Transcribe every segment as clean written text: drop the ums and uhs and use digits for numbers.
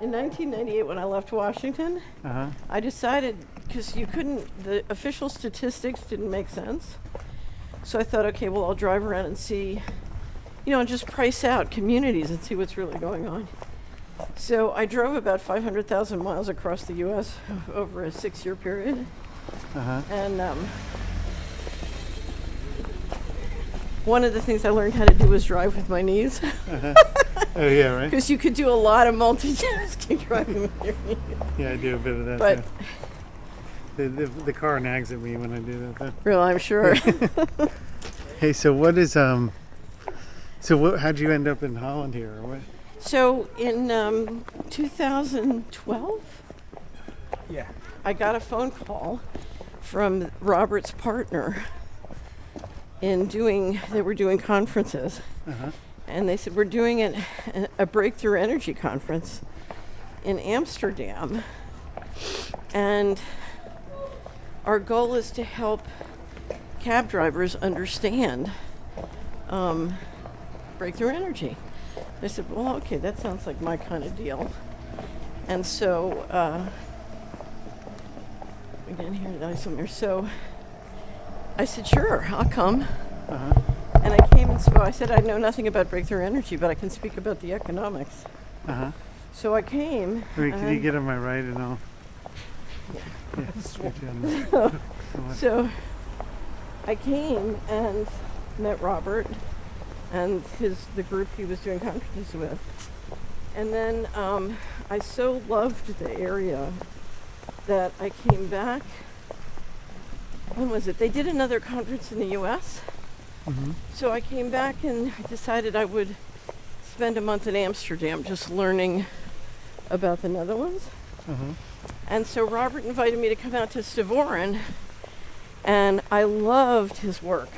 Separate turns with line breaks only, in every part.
in 1998 when I left Washington, I decided, because the official statistics didn't make sense. So I thought, okay, well, I'll drive around and see, and just price out communities and see what's really going on. So I drove about 500,000 miles across the U.S. over a 6-year period. And one of the things I learned how to do was drive with my knees.
Oh, yeah, right?
Because you could do a lot of multitasking driving with your knees.
Yeah, I do a bit of that,
but
too. The car nags at me when I do that, though.
Real, I'm sure.
Hey, so how'd you end up in Holland here, or what?
So in 2012,
yeah,
I got a phone call from Robert's partner they were doing conferences. And they said, we're doing a breakthrough energy conference in Amsterdam. And our goal is to help cab drivers understand breakthrough energy. I said, well, okay, that sounds like my kind of deal. And so, again, here it is somewhere. So I said, sure, I'll come. And I came and I said, I know nothing about breakthrough energy, but I can speak about the economics. So I came.
Wait, can you get on my right and all?
Yeah. So I came and met Robert and the group he was doing conferences with. And then I so loved the area that I came back. When was it? They did another conference in the U.S. So I came back and decided I would spend a month in Amsterdam just learning about the Netherlands. And so Robert invited me to come out to Stavoren, and I loved his work.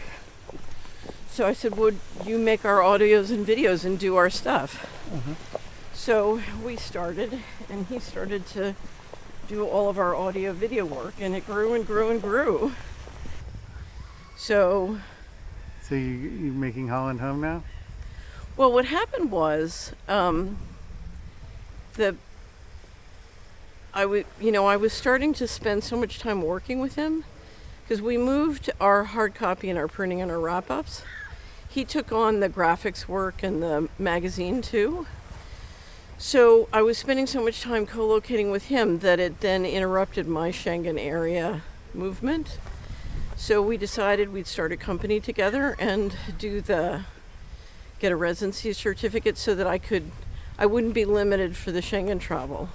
So I said, would you make our audios and videos and do our stuff? So we started, and he started to do all of our audio video work, and it grew and grew and grew. So
you're making Holland home now?
Well, what happened was, I was starting to spend so much time working with him because we moved our hard copy and our printing and our wrap-ups. He took on the graphics work and the magazine too. So I was spending so much time co-locating with him that it then interrupted my Schengen area movement. So we decided we'd start a company together and get a residency certificate so that I wouldn't be limited for the Schengen travel.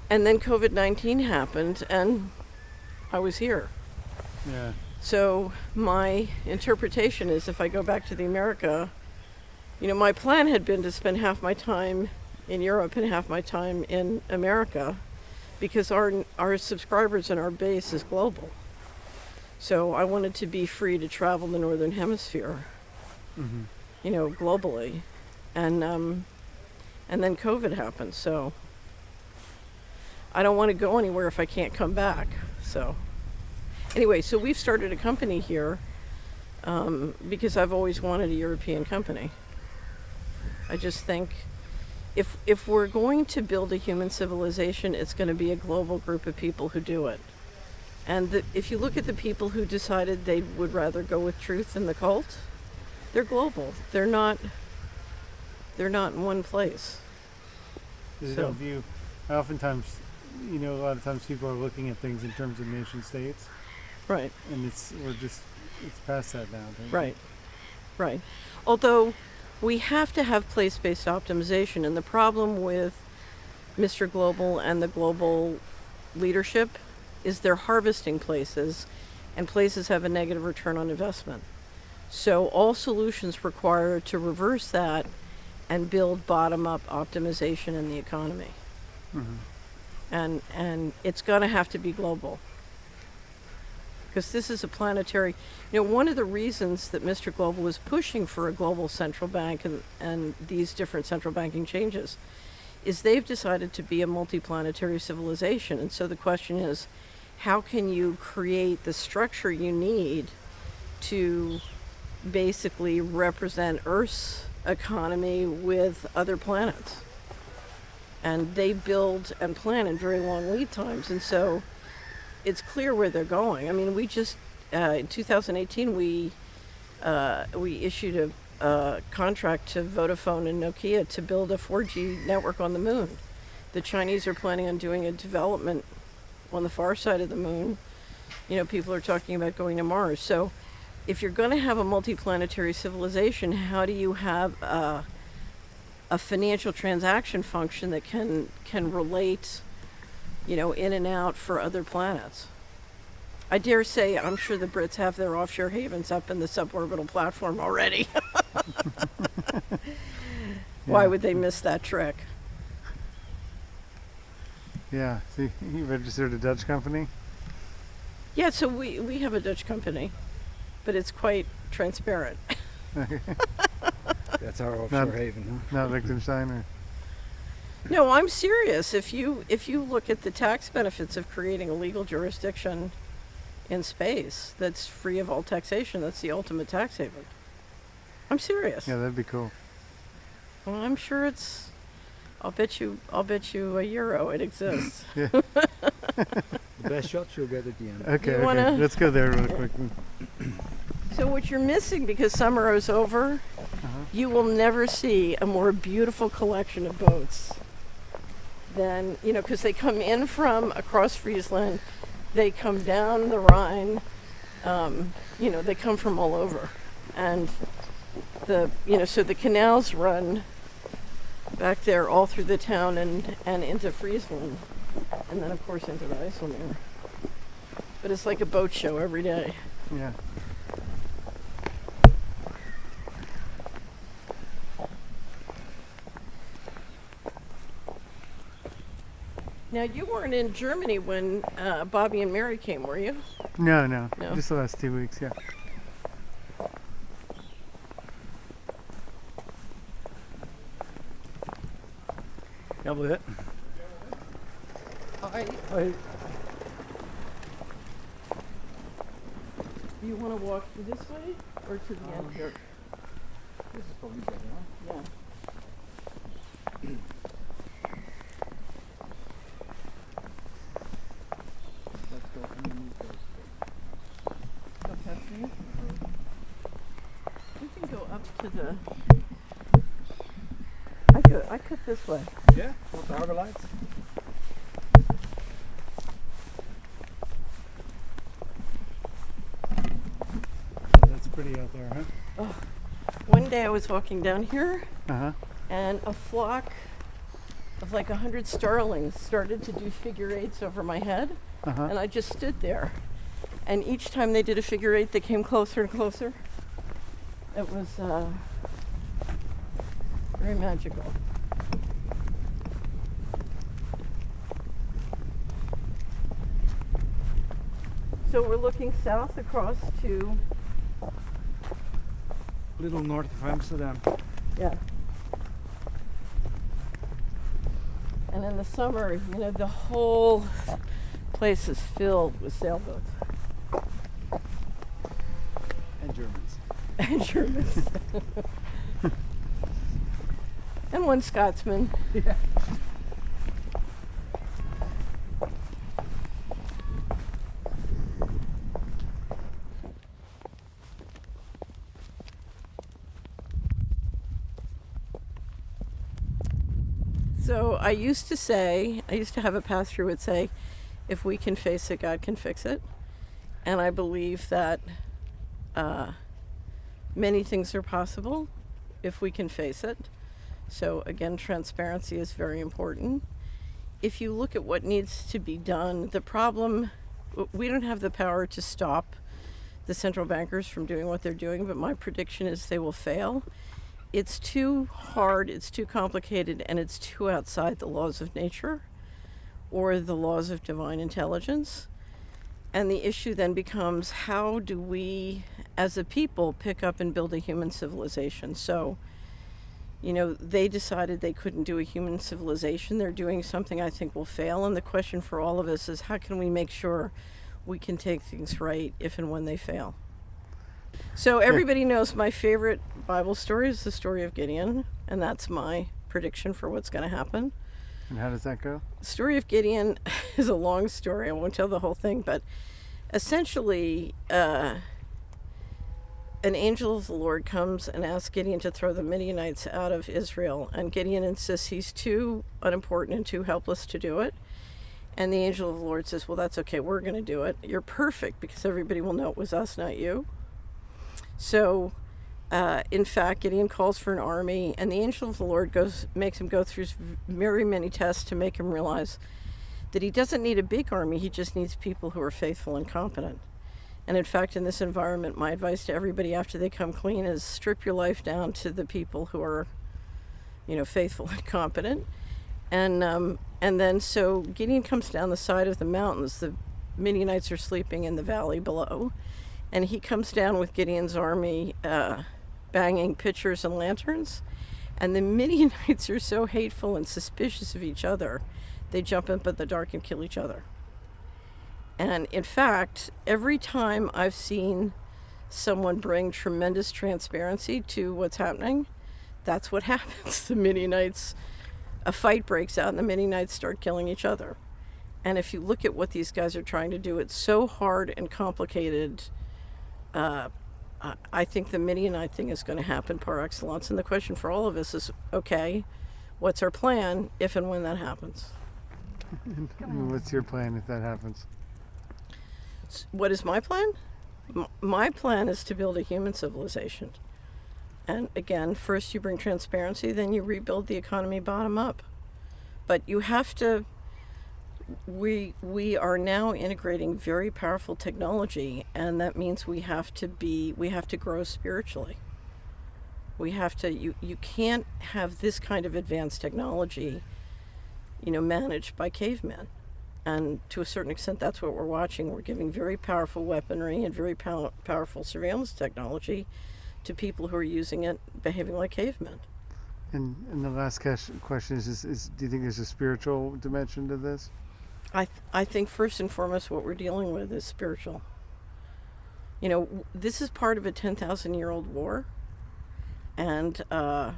And then COVID-19 happened and I was here.
Yeah.
So my interpretation is if I go back to the America, my plan had been to spend half my time in Europe and half my time in America because our subscribers and our base is global. So I wanted to be free to travel the Northern Hemisphere, globally. And then COVID happened, so I don't want to go anywhere if I can't come back. So anyway, so we've started a company here because I've always wanted a European company. I just think if we're going to build a human civilization, it's going to be a global group of people who do it. And if you look at the people who decided they would rather go with truth than the cult, they're global. They're not in one place.
Oftentimes, a lot of times people are looking at things in terms of nation states.
Right.
And it's past that now.
Right. Although we have to have place-based optimization, and the problem with Mr. Global and the global leadership is they're harvesting places, and places have a negative return on investment. So all solutions require to reverse that and build bottom-up optimization in the economy. And it's going to have to be global. Because this is a planetary... one of the reasons that Mr. Global is pushing for a global central bank and these different central banking changes is they've decided to be a multi-planetary civilization. And so the question is, how can you create the structure you need to basically represent Earth's economy with other planets? and they build and plan in very long lead times, and so it's clear where they're going. I mean, we just in 2018 we issued a contract to Vodafone and Nokia to build a 4G network on the moon. The Chinese are planning on doing a development on the far side of the moon. You know, people are talking about going to Mars. So if you're going to have a multiplanetary civilization, how do you have a financial transaction function that can relate, you know, in and out for other planets? I dare say, I'm sure the Brits have their offshore havens up in the suborbital platform already. Why would they miss that trick?
Yeah. See, you registered a Dutch company?
Yeah, so we have a Dutch company, but it's quite transparent.
That's our offshore haven, huh?
Not Liechtenstein or...
No, I'm serious. If you look at the tax benefits of creating a legal jurisdiction in space that's free of all taxation, that's the ultimate tax haven. I'm serious.
Yeah, that'd be cool.
Well, I'm sure it's. I'll bet you €1 it exists.
Yeah.
The best shots you'll get at the end.
Okay,
You wanna-
let's go there real quick.
So what you're missing, because summer is over, you will never see a more beautiful collection of boats than, you know, because they come in from across Friesland, they come down the Rhine, you know, they come from all over, and so the canals run back there all through the town and into Friesland, and then of course into the IJsselmeer. But it's like a boat show every day.
Yeah.
Now, you weren't in Germany when Bobby and Mary came, were you?
No.
No.
Just the last 2 weeks, yeah.
That was it.
Do you want to walk this way or to the end here?
This is probably better, huh?
Yeah.
Let's go underneath those.
Go past me. We can go up to the. I cut this way.
Yeah, with the harbor lights.
That's pretty out there, huh?
One day I was walking down here,
Uh-huh.
and a flock of like 100 starlings started to do figure eights over my head,
Uh-huh.
and I just stood there. And each time they did a figure eight, they came closer and closer. It was very magical. So we're looking south across to,
A little north of Amsterdam.
yeah. And in the summer, you know, the whole place is filled with sailboats.
And Germans.
And Germans. And one Scotsman.
Yeah.
So I used to have a pastor who would say, if we can face it, God can fix it. And I believe that many things are possible if we can face it. So again, transparency is very important. If you look at what needs to be done, the problem, we don't have the power to stop the central bankers from doing what they're doing, but my prediction is they will fail. It's too hard, it's too complicated, and it's too outside the laws of nature or the laws of divine intelligence. And the issue then becomes, how do we, as a people, pick up and build a human civilization? So, you know, they decided they couldn't do a human civilization. They're doing something I think will fail. And the question for all of us is, how can we make sure we can take things right if and when they fail? So everybody knows my favorite Bible story is the story of Gideon, and that's my prediction for what's going to happen.
And how does that go?
The story of Gideon is a long story. I won't tell the whole thing, but essentially, an angel of the Lord comes and asks Gideon to throw the Midianites out of Israel, and Gideon insists he's too unimportant and too helpless to do it. And the angel of the Lord says, well, that's okay, we're going to do it. You're perfect, because everybody will know it was us, not you. So, in fact, Gideon calls for an army, and the angel of the Lord makes him go through very many tests to make him realize that he doesn't need a big army, he just needs people who are faithful and competent. And in fact, in this environment, my advice to everybody after they come clean is strip your life down to the people who are, faithful and competent. And then so Gideon comes down the side of the mountains. The Midianites are sleeping in the valley below. And he comes down with Gideon's army, banging pitchers and lanterns. And the Midianites are so hateful and suspicious of each other, they jump up in the dark and kill each other. And in fact, every time I've seen someone bring tremendous transparency to what's happening, that's what happens. The Midianites, a fight breaks out and the Midianites start killing each other. And if you look at what these guys are trying to do, it's so hard and complicated. I think the Midianite thing is going to happen par excellence. And the question for all of us is, okay, what's our plan if and when that happens?
What's your plan if that happens?
What is my plan? My plan is to build a human civilization. And again, first you bring transparency, then you rebuild the economy bottom up. But you have to, we are now integrating very powerful technology, and that means we have to grow spiritually. We have to, you can't have this kind of advanced technology, managed by cavemen. And to a certain extent, that's what we're watching. We're giving very powerful weaponry and very powerful surveillance technology to people who are using it behaving like cavemen.
And the last question is do you think there's a spiritual dimension to this?
I think first and foremost what we're dealing with is spiritual. This is part of a 10,000-year-old war, and the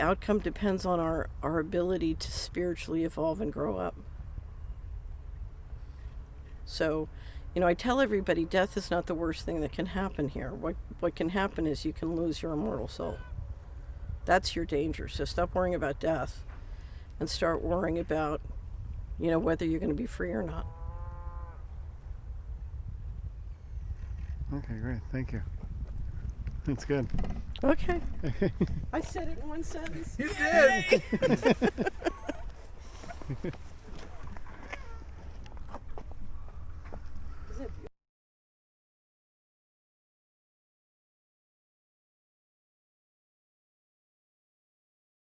outcome depends on our ability to spiritually evolve and grow up. So, I tell everybody death is not the worst thing that can happen here. What can happen is you can lose your immortal soul. That's your danger. So stop worrying about death and start worrying about, whether you're going to be free or not.
Okay, great. Thank you. That's good.
Okay. I said it in one sentence.
You did!